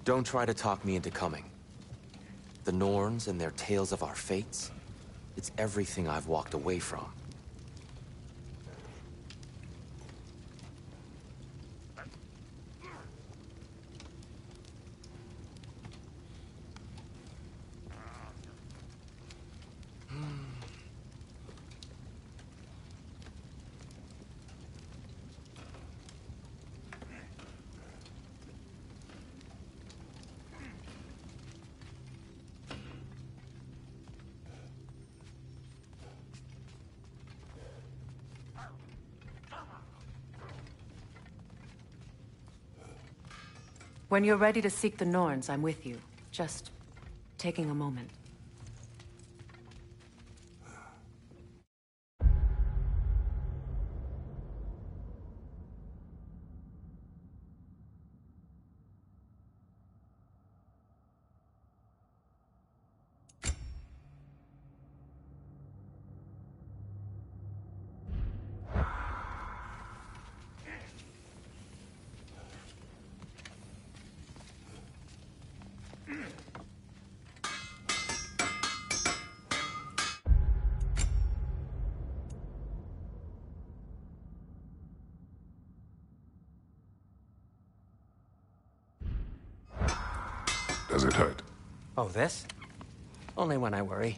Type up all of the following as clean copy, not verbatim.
Don't try to talk me into coming. The Norns and their tales of our fates, it's everything I've walked away from. When you're ready to seek the Norns, I'm with you. Just taking a moment. Does it hurt? Oh, this? Only when I worry.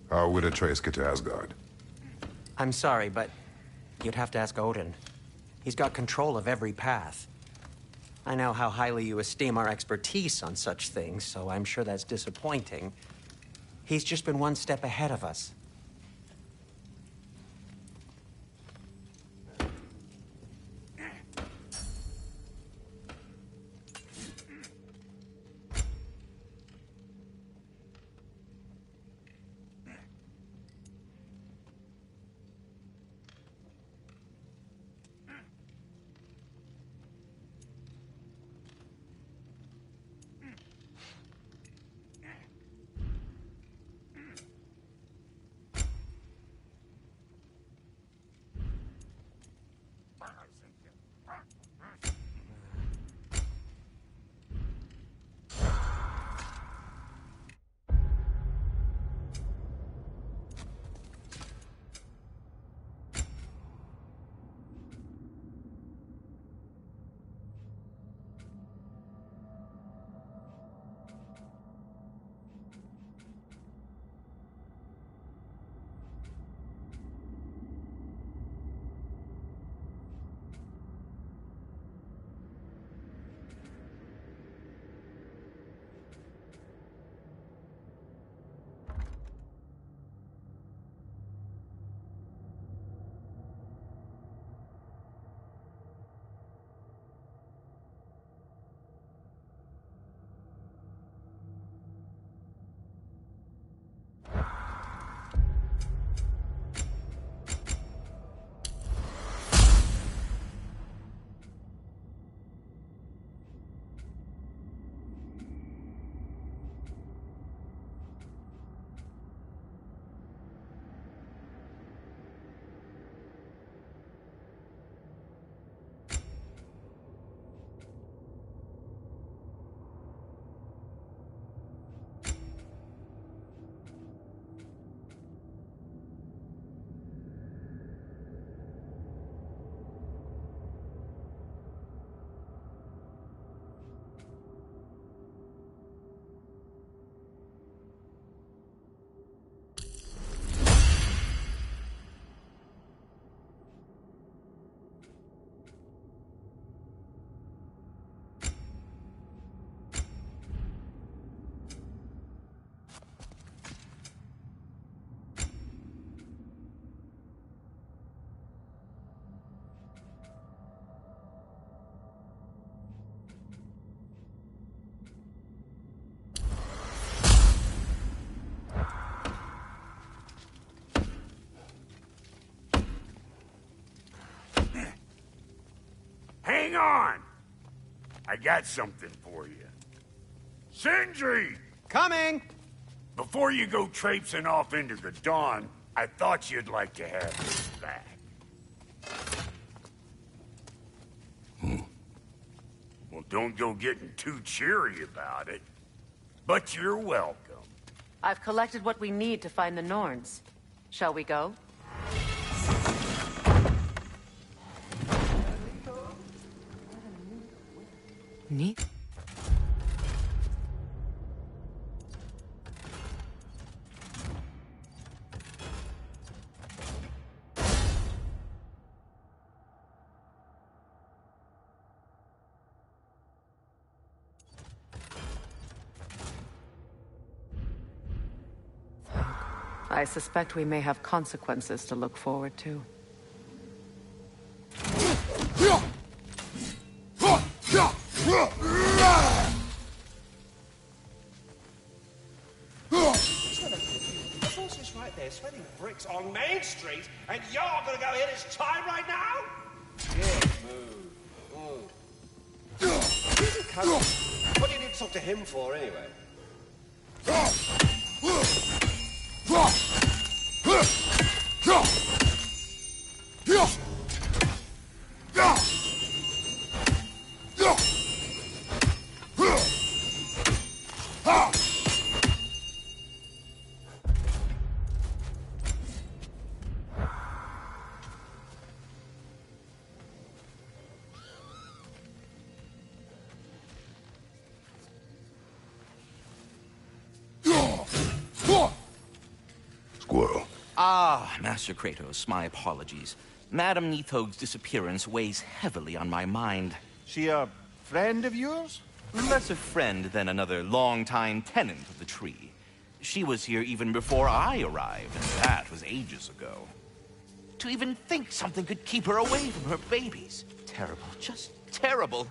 How would Atreus get to Asgard? I'm sorry, but you'd have to ask Odin. He's got control of every path. I know how highly you esteem our expertise on such things, so I'm sure that's disappointing. He's just been one step ahead of us. Hang on! I got something for you. Sindri! Coming! Before you go traipsing off into the dawn, I thought you'd like to have this back. don't go getting too cheery about it. But you're welcome. I've collected what we need to find the Norns. Shall we go? Neat. I suspect we may have consequences to look forward to. Just right there, sweating bricks on Main Street, and you're gonna go hit his time right now? Yeah, move. He's a cunt. What do you need to talk to him for, anyway? Squirrel. Ah, Master Kratos, my apologies. Madame Nithog's disappearance weighs heavily on my mind. She a friend of yours? Less a friend than another longtime tenant of the tree. She was here even before I arrived, and that was ages ago. To even think something could keep her away from her babies. Terrible, just terrible.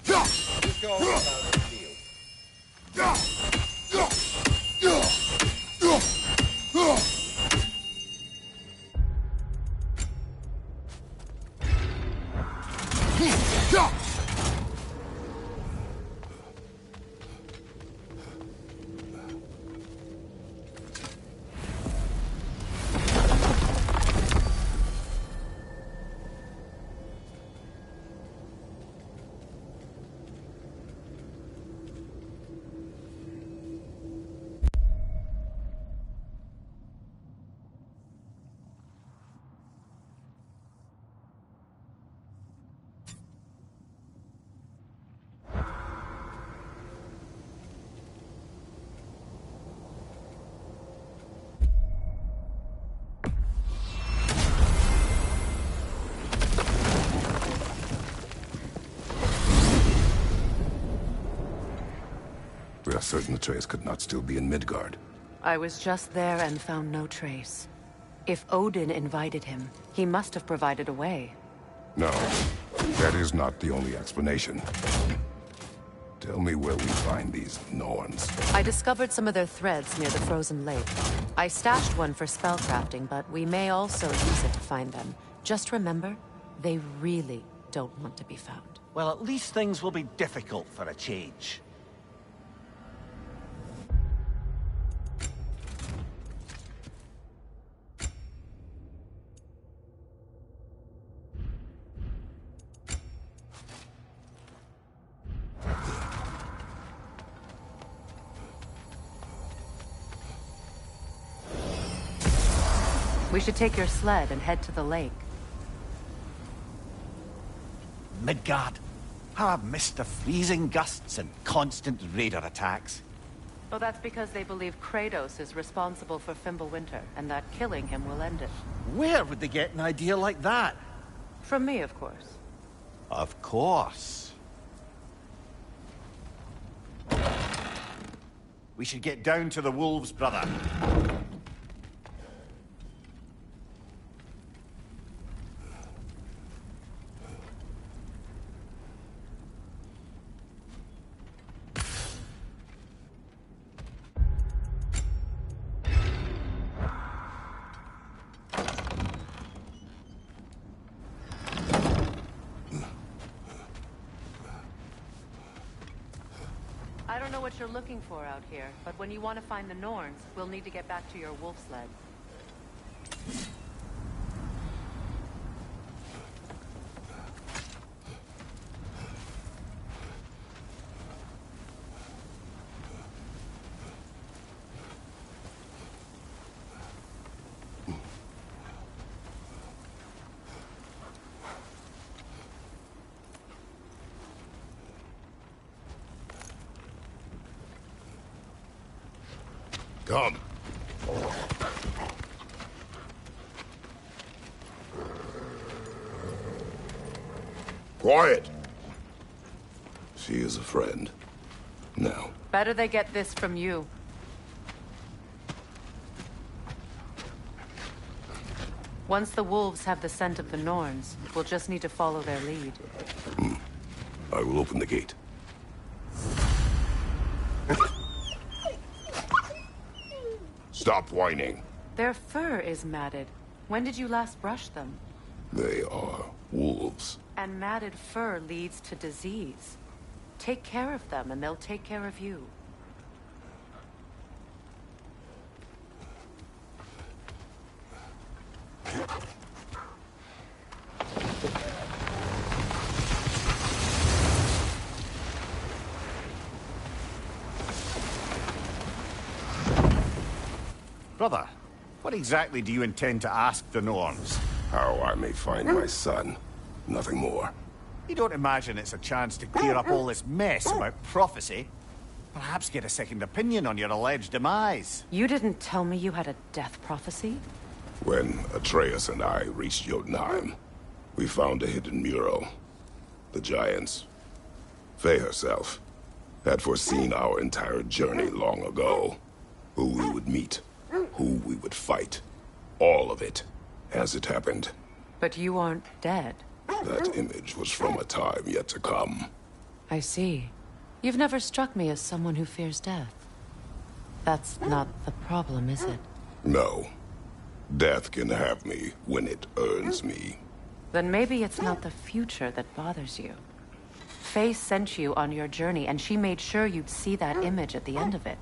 Just go on about the deal. We are certain the trace could not still be in Midgard. I was just there and found no trace. If Odin invited him, he must have provided a way. No, that is not the only explanation. Tell me where we find these Norns. I discovered some of their threads near the frozen lake. I stashed one for spellcrafting, but we may also use it to find them. Just remember, they really don't want to be found. Well, at least things will be difficult for a change. We should take your sled and head to the lake. Midgard. How I've missed the freezing gusts and constant raider attacks. Well, that's because they believe Kratos is responsible for Fimbulwinter, and that killing him will end it. Where would they get an idea like that? From me, of course. Of course. We should get down to the wolves, brother. I don't know what you're looking for out here, but when you want to find the Norns, we'll need to get back to your wolf sled. Come. Quiet. She is a friend. Now. Better they get this from you. Once the wolves have the scent of the Norns, we'll just need to follow their lead. I will open the gate. Stop whining. Their fur is matted. When did you last brush them? They are wolves. And matted fur leads to disease. Take care of them, and they'll take care of you. Brother, what exactly do you intend to ask the Norns? How I may find my son. Nothing more. You don't imagine it's a chance to clear up all this mess about prophecy? Perhaps get a second opinion on your alleged demise. You didn't tell me you had a death prophecy? When Atreus and I reached Jotunheim, we found a hidden mural. The Giants, Faye herself, had foreseen our entire journey long ago. Who we would meet, who we would fight. All of it, as it happened. But you aren't dead. That image was from a time yet to come. I see. You've never struck me as someone who fears death. That's not the problem, is it? No. Death can have me when it earns me. Then maybe it's not the future that bothers you. Faye sent you on your journey, and she made sure you'd see that image at the end of it.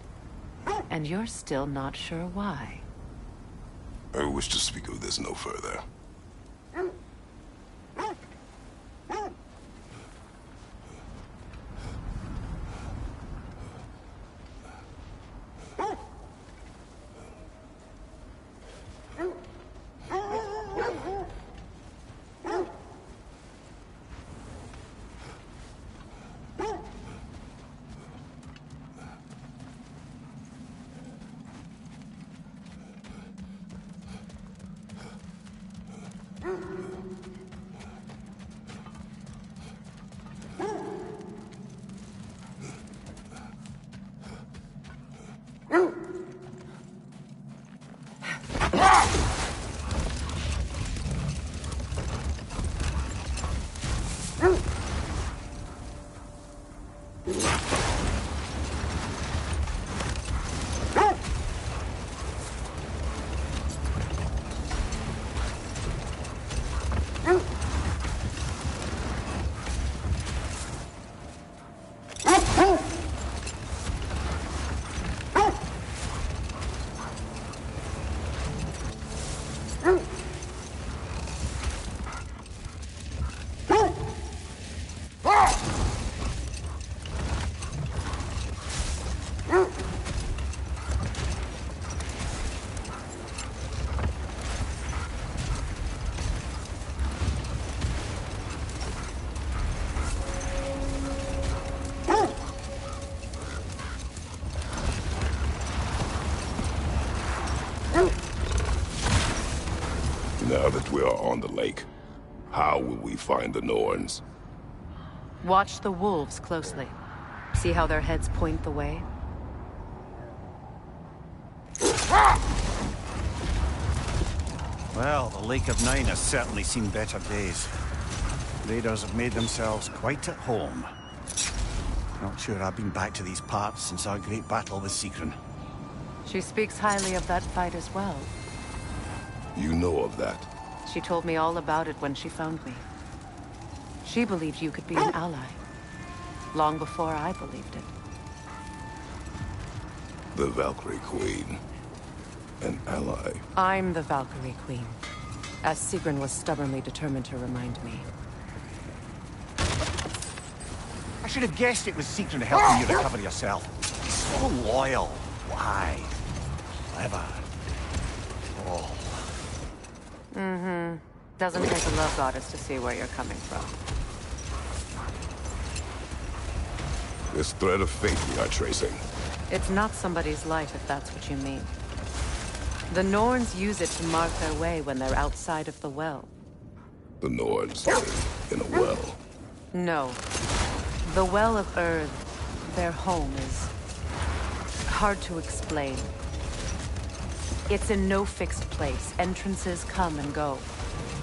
And you're still not sure why. I wish to speak of this no further. Now that we are on the lake, how will we find the Norns? Watch the wolves closely. See how their heads point the way? Well, the Lake of Nine has certainly seen better days. Raiders have made themselves quite at home. Not sure I've been back to these parts since our great battle with Secron. She speaks highly of that fight as well. You know of that? She told me all about it when she found me. She believed you could be an ally. Long before I believed it. The Valkyrie Queen. An ally. I'm the Valkyrie Queen. As Sigrun was stubbornly determined to remind me. I should have guessed it was Secron helping you recover yourself. So loyal. Why? Clever. Oh. Mm-hmm. Doesn't take a love goddess to see where you're coming from. This thread of fate we are tracing. It's not somebody's life, if that's what you mean. The Norns use it to mark their way when they're outside of the well. The Nords live in a well. No. The Well of Earth, their home, is hard to explain. It's in no fixed place. Entrances come and go.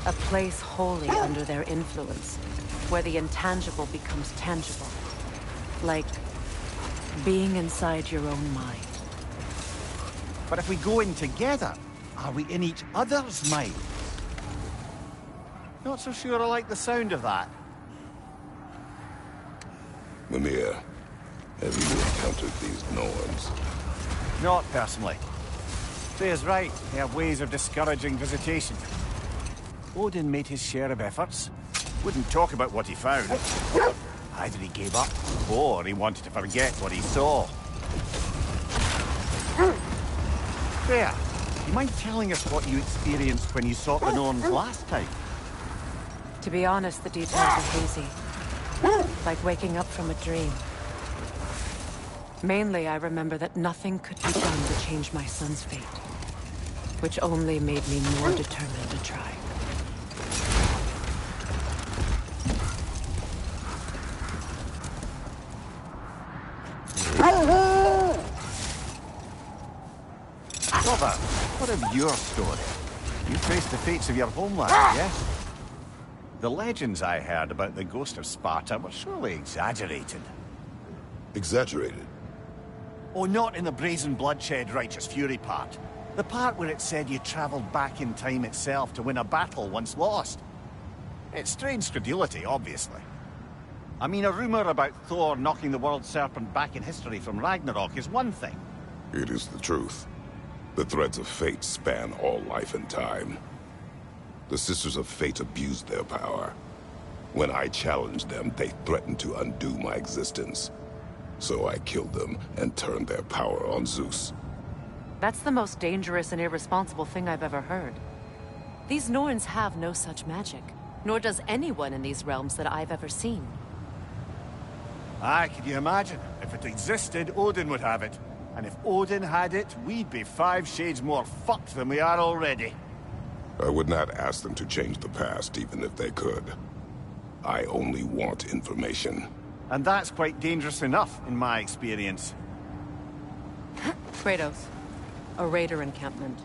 A place wholly under their influence, where the intangible becomes tangible. Like being inside your own mind. But if we go in together, are we in each other's mind? Not so sure I like the sound of that. Mimir, have you encountered these Norns? Not personally. Freya's right. They have ways of discouraging visitation. Odin made his share of efforts. Wouldn't talk about what he found. Either he gave up, or he wanted to forget what he saw. Freya, you mind telling us what you experienced when you sought the Norns last time? To be honest, the details are hazy. Like waking up from a dream. Mainly, I remember that nothing could be done to change my son's fate. Which only made me more determined to try. Brother, what of your story? You traced the fates of your homeland, yes? The legends I heard about the ghost of Sparta were surely exaggerated. Exaggerated? Oh, not in the brazen bloodshed righteous fury part. The part where it said you traveled back in time itself to win a battle once lost. It's strange credulity, obviously. I mean, a rumor about Thor knocking the world serpent back in history from Ragnarok is one thing. It is the truth. The threads of fate span all life and time. The Sisters of Fate abused their power. When I challenged them, they threatened to undo my existence. So I killed them and turned their power on Zeus. That's the most dangerous and irresponsible thing I've ever heard. These Norns have no such magic, nor does anyone in these realms that I've ever seen. Aye, can you imagine? If it existed, Odin would have it. And if Odin had it, we'd be 5 shades more fucked than we are already. I would not ask them to change the past, even if they could. I only want information. And that's quite dangerous enough, in my experience. Kratos, a raider encampment.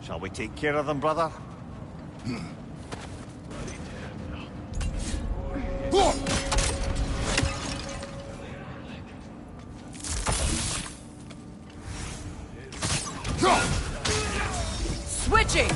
Shall we take care of them, brother? Switching!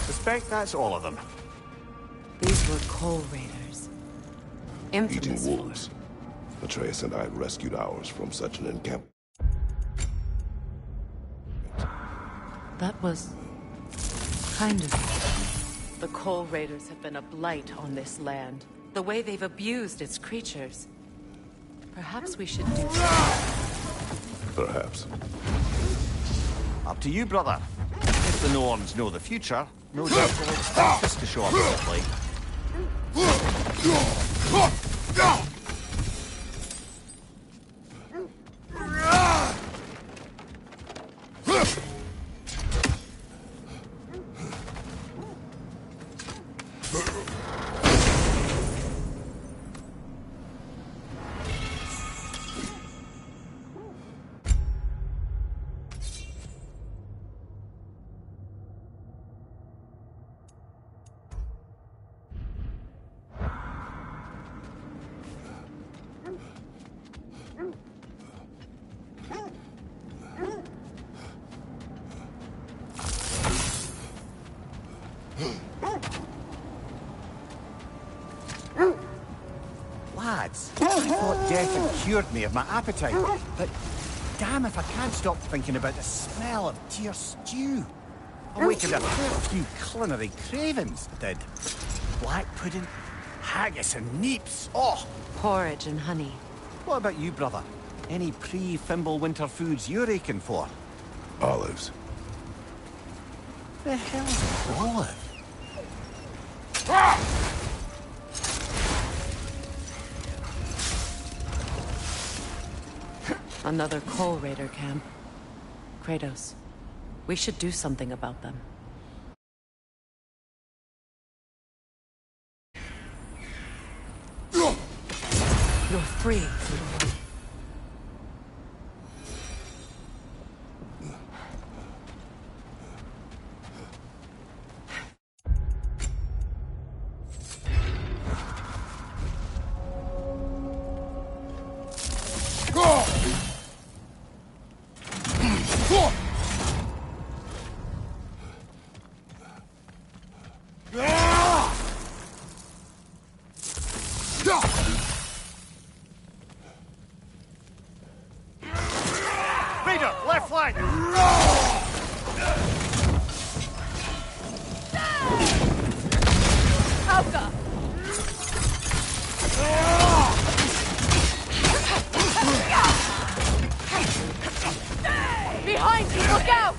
Suspect that's all of them. These were coal raiders. Infamous Eating for... wolves. Atreus and I rescued ours from such an encampment. That was... kind of... The coal raiders have been a blight on this land. The way they've abused its creatures. Perhaps we should do something. Perhaps. Up to you, brother. If the Norns know the future, no doubt they'll expect us to show up properly. Lads, I thought death had cured me of my appetite, but damn if I can't stop thinking about the smell of deer stew. Awakened a fair few culinary cravings, did. Black pudding, haggis and neeps. Oh! Porridge and honey. What about you, brother? Any pre-Fimble winter foods you're aching for? Olives. The hell's an olive? Another coal raider camp. Kratos, we should do something about them. You're free. Raider, left flank! Alka! Behind you, look out!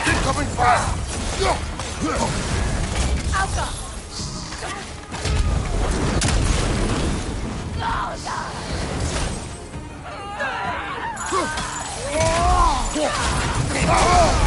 Incoming fire! Alka! Ah!